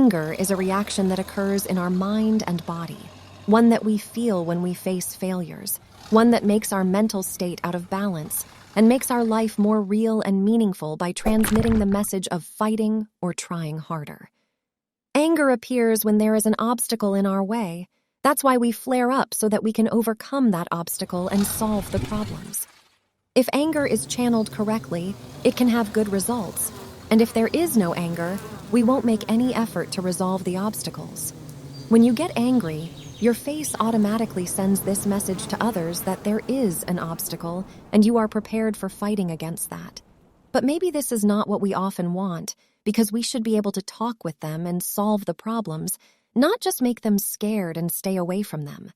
Anger is a reaction that occurs in our mind and body, one that we feel when we face failures, one that makes our mental state out of balance and makes our life more real and meaningful by transmitting the message of fighting or trying harder. Anger appears when there is an obstacle in our way. That's why we flare up so that we can overcome that obstacle and solve the problems. If anger is channeled correctly, it can have good results. And if there is no anger, we won't make any effort to resolve the obstacles. When you get angry, your face automatically sends this message to others that there is an obstacle and you are prepared for fighting against that. But maybe this is not what we often want, because we should be able to talk with them and solve the problems, not just make them scared and stay away from them.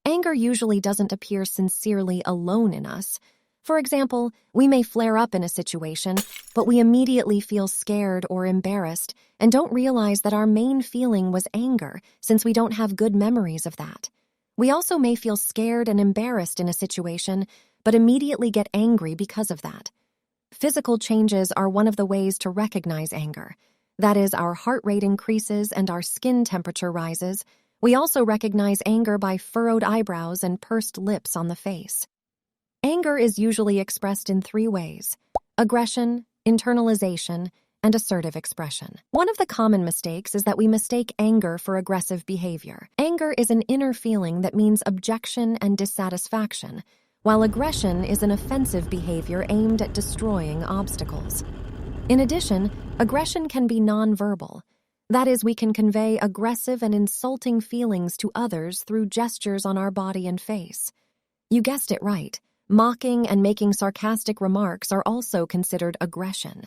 Anger usually doesn't appear sincerely alone in us. For example, we may flare up in a situation, but we immediately feel scared or embarrassed and don't realize that our main feeling was anger, since we don't have good memories of that. We also may feel scared and embarrassed in a situation, but immediately get angry because of that. Physical changes are one of the ways to recognize anger. That is, our heart rate increases and our skin temperature rises. We also recognize anger by furrowed eyebrows and pursed lips on the face. Anger is usually expressed in 3 ways: aggression, internalization, and assertive expression. One of the common mistakes is that we mistake anger for aggressive behavior. Anger is an inner feeling that means objection and dissatisfaction, while aggression is an offensive behavior aimed at destroying obstacles. In addition, aggression can be nonverbal. That is, we can convey aggressive and insulting feelings to others through gestures on our body and face. You guessed it right. Mocking and making sarcastic remarks are also considered aggression.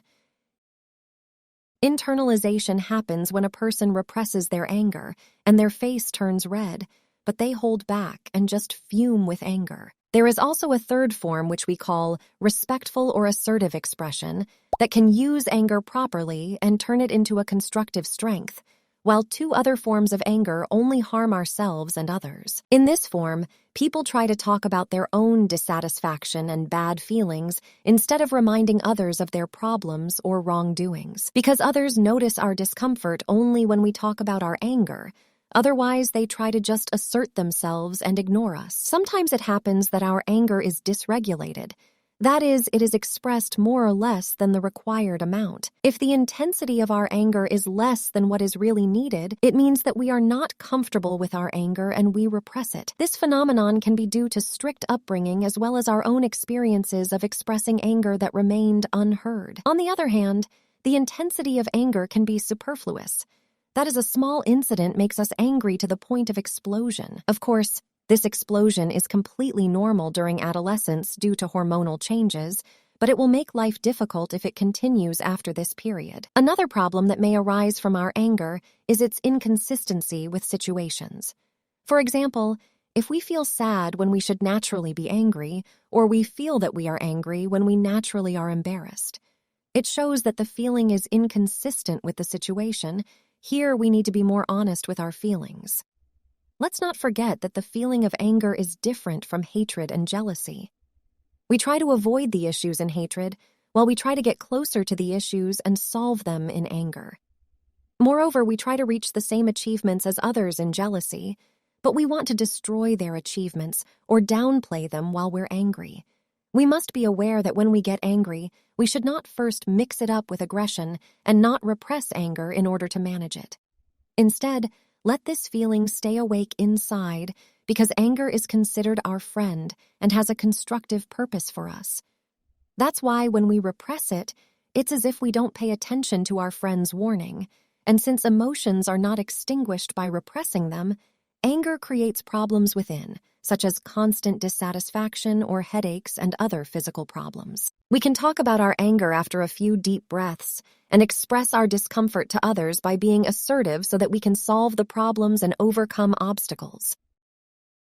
Internalization happens when a person represses their anger and their face turns red, but they hold back and just fume with anger. There is also a third form, which we call respectful or assertive expression, that can use anger properly and turn it into a constructive strength, while 2 other forms of anger only harm ourselves and others. In this form, people try to talk about their own dissatisfaction and bad feelings instead of reminding others of their problems or wrongdoings. Because others notice our discomfort only when we talk about our anger. Otherwise, they try to just assert themselves and ignore us. Sometimes it happens that our anger is dysregulated. That is, it is expressed more or less than the required amount. If the intensity of our anger is less than what is really needed, it means that we are not comfortable with our anger and we repress it. This phenomenon can be due to strict upbringing as well as our own experiences of expressing anger that remained unheard. On the other hand, the intensity of anger can be superfluous. That is, a small incident makes us angry to the point of explosion. Of course, this explosion is completely normal during adolescence due to hormonal changes, but it will make life difficult if it continues after this period. Another problem that may arise from our anger is its inconsistency with situations. For example, if we feel sad when we should naturally be angry, or we feel that we are angry when we naturally are embarrassed, it shows that the feeling is inconsistent with the situation. Here, we need to be more honest with our feelings. Let's not forget that the feeling of anger is different from hatred and jealousy. We try to avoid the issues in hatred, while we try to get closer to the issues and solve them in anger. Moreover, we try to reach the same achievements as others in jealousy, but we want to destroy their achievements or downplay them while we're angry. We must be aware that when we get angry, we should not first mix it up with aggression and not repress anger in order to manage it. Instead, let this feeling stay awake inside, because anger is considered our friend and has a constructive purpose for us. That's why when we repress it, it's as if we don't pay attention to our friend's warning. And since emotions are not extinguished by repressing them, anger creates problems within, such as constant dissatisfaction or headaches and other physical problems. We can talk about our anger after a few deep breaths and express our discomfort to others by being assertive so that we can solve the problems and overcome obstacles.